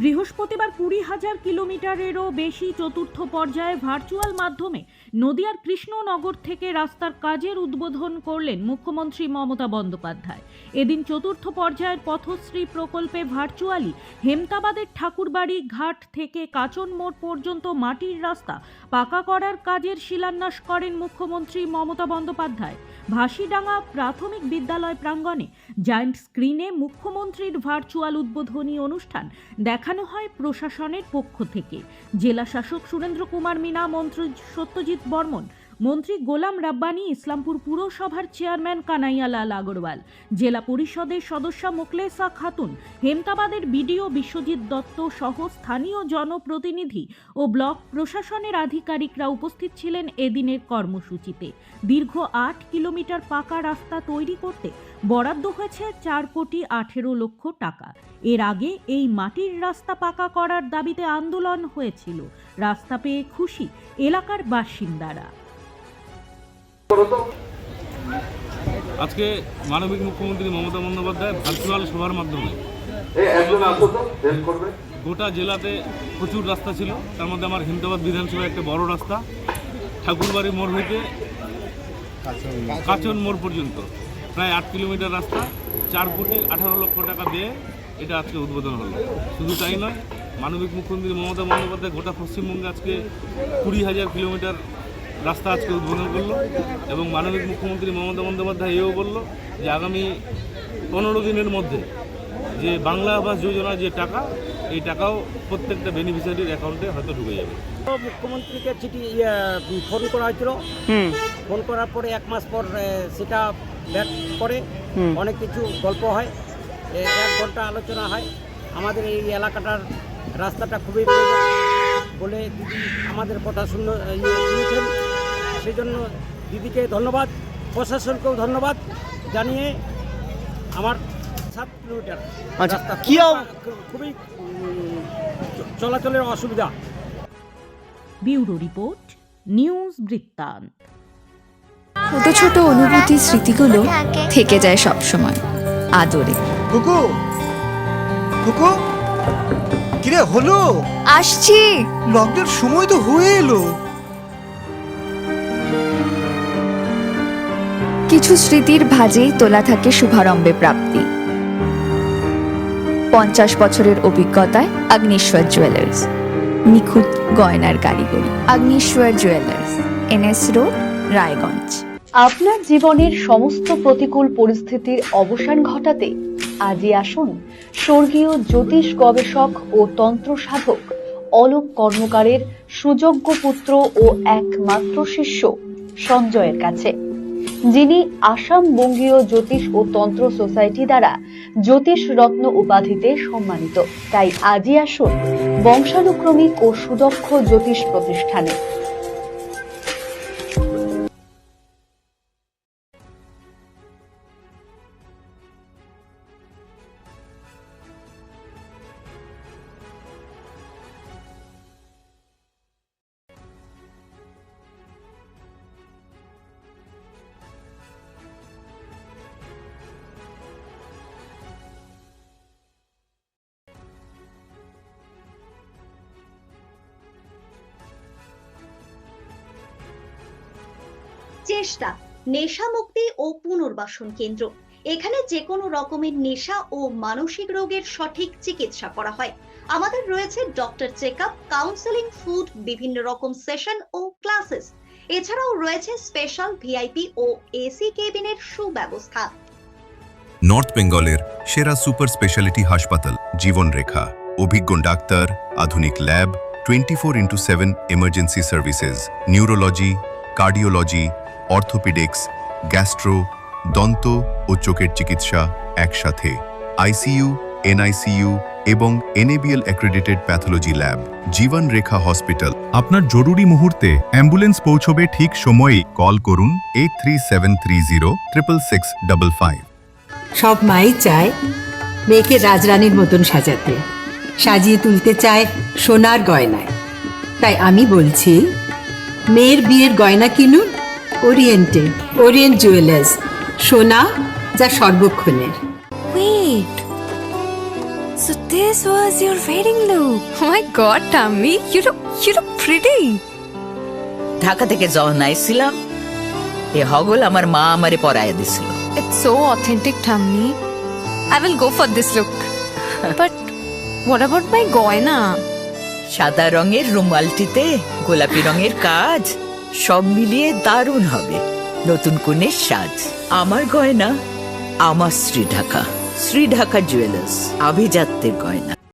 বৃহস্পতিবার 20,000 কিলোমিটারেরও বেশি চতুর্থ পর্যায়ে ভার্চুয়াল মাধ্যমে নদিয়ার কৃষ্ণনগর থেকে রাস্তার কাজের উদ্বোধন করলেন মুখ্যমন্ত্রী মমতা বন্দ্যোপাধ্যায়। এদিন চতুর্থ পর্যায়ের পথশ্রী প্রকল্পে ভার্চুয়ালি হেমতাবাদের ঠাকুরবাড়ি ঘাট থেকে কাচন মোড় পর্যন্ত মাটির রাস্তা পাকা করার কাজের শিলান্যাস করেন মুখ্যমন্ত্রী মমতা বন্দ্যোপাধ্যায়। ভাসিডাঙ্গা প্রাথমিক বিদ্যালয় প্রাঙ্গণে জায়ান্ট স্ক্রিনে মুখ্যমন্ত্রীর ভার্চুয়াল উদ্বোধনী অনুষ্ঠান দেখানো হয় প্রশাসনের পক্ষ থেকে। জেলা শাসক সুরেন্দ্র কুমার মিনা, মন্ত্রী সত্যজিৎ বর্মন, মন্ত্রী গোলাম রাব্বানি, ইসলামপুর পুরসভার চেয়ারম্যান কানাইয়ালাল আগরওয়াল, জেলা পরিষদের সদস্যা মোকলেসা খাতুন, হেমতাবাদের বিডিও বিশ্বজিৎ দত্ত সহ স্থানীয় জনপ্রতিনিধি ও ব্লক প্রশাসনের আধিকারিকরা উপস্থিত ছিলেন এদিনের কর্মসূচিতে। দীর্ঘ 8 কিলোমিটার পাকা রাস্তা তৈরি করতে বরাদ্দ হয়েছে 4,18,00,000 টাকা। এর আগে এই মাটির রাস্তা পাকা করার দাবিতে আন্দোলন হয়েছিল। রাস্তা পেয়ে খুশি এলাকার বাসিন্দারা। আজকে মাননীয় মুখ্যমন্ত্রী মমতা বন্দ্যোপাধ্যায় ভার্চুয়াল সভার মাধ্যমে গোটা জেলাতে প্রচুর রাস্তা ছিল, তার মধ্যে আমার হেমতাবাদ বিধানসভায় একটা বড় রাস্তা ঠাকুরবাড়ি মোড় হইতে কাচন মোড় পর্যন্ত প্রায় 8 কিলোমিটার রাস্তা 4,18,00,000 টাকা দিয়ে এটা আজকে উদ্বোধন হলো। শুধু তাই নয়, মাননীয় মুখ্যমন্ত্রী মমতা বন্দ্যোপাধ্যায় গোটা পশ্চিমবঙ্গে আজকে 20,000 কিলোমিটার রাস্তা আজকে উদ্বোধন করলো এবং মাননীয় মুখ্যমন্ত্রী মমতা বন্দ্যোপাধ্যায় এও বললো যে আগামী 15 দিনের মধ্যে যে বাংলা আবাস যোজনা যে টাকা, এই টাকাও প্রত্যেকটা বেনিফিশিয়ারির অ্যাকাউন্টে হয়তো ঢুকে যাবে। মুখ্যমন্ত্রীকে চিঠি ফোন করা হয়েছিল, ফোন করার পরে 1 মাস পর সেটা ব্যাক করে অনেক কিছু গল্প হয়, 1 ঘন্টা আলোচনা হয়। আমাদের এই এলাকাটার রাস্তাটা খুবই প্রয়োজন বলে দিদি আমাদের কথা শুনেছেন, সেই জন্য দিদিকে ধন্যবাদ, প্রশাসনকেও ধন্যবাদ জানিয়ে আমার 7 কিলোমিটার রাস্তা খুবই চলাচলের অসুবিধা। ব্যুরো রিপোর্ট, নিউজ বৃত্তান্ত। ছোট ছোট অনুভূতি, স্মৃতিগুলো থেকে যায় সব সময় আদরে। কুকু কুকু কিরে হলো? আসছি। লকডাউন সময় তো হয়ে এলো। কিছু স্মৃতির ভাজেই তোলা থাকে শুভারম্ভে প্রাপ্তি। 50 বছরের অভিজ্ঞতায় আগ্নেশ্বর জুয়েলার্স, নিখুঁত গয়নার কারিগরি। Agneshwar jewellers, NS road, Raiganj. আপনার জীবনের সমস্ত প্রতিকূল পরিস্থিতির অবসান ঘটাতে আজই আসুন স্বর্গীয় জ্যোতিষ গবেষক ও তন্ত্র সাধক অলোক কর্মকারের সুযোগ্য পুত্র ও একমাত্র শিষ্য সঞ্জয়ের কাছে, যিনি আসাম বঙ্গীয় জ্যোতিষ ও তন্ত্র সোসাইটি দ্বারা জ্যোতিষ রত্ন উপাধিতে সম্মানিত। তাই আজই আসুন বংশানুক্রমিক ও সুদক্ষ জ্যোতিষ প্রতিষ্ঠানে। চেষ্টা নেশা মুক্তি ও পুনর্বাসন কেন্দ্র। এখানে যে কোনো রকমের নেশা ও মানসিক রোগের সঠিক চিকিৎসা করা হয়। আমাদের রয়েছে ডক্টর চেকআপ, কাউন্সেলিং, ফুড, বিভিন্ন রকম সেশন ও ক্লাসেস। এছাড়াও রয়েছে স্পেশাল ভিআইপি ও এসি কেবিনের সুব্যবস্থা। নর্থ বেঙ্গলের সেরা সুপার স্পেশালিটি হাসপাতাল জীবনরেখা, অভিজ্ঞ ডাক্তার, আধুনিক lab, 24x7 emergency services, neurology, cardiology, orthopaedics, gastro, দন্ত ও চোখের চিকিৎসা একসাথে, আইসিইউ, এনআইসিইউ এবং NABL অ্যাক্রেডিটেড প্যাথোলজি ল্যাব। জীবন রেখা হসপিটাল। আপনার জরুরি মুহূর্তে অ্যাম্বুলেন্স পৌঁছবে ঠিক সময়েই। কল করুন 8373066655। সব মাই চায় মেয়েকে রাজরানীর মতন সাজাতে, সাজিয়ে তুলতে চায় সোনার গয়নায়। তাই আমি বলছি, মেয়ের বিয়ের গয়না কিনুন ওরিয়েন্টে, ওরিয়েন্ট জুয়েলার্স, সোনা যা সর্বক্ষণের। Wait, So this was your wedding look. Oh my god, Tammy, you look pretty. Dhaka থেকে যখন আইছিলাম এ হগল আমার মা আমারে পরাইয়া দিছিল। It's so authentic, Tammy. I will go for this look. But what about my goina? সাদা রঙের রুমালটিতে গোলাপি রঙের কাজ, সব মিলিয়ে দারুণ হবে নতুন কনের সাজ। আমার গয়না আমার শ্রী ঢাকা জুয়েলার্স, আভিজাত্যের গয়না।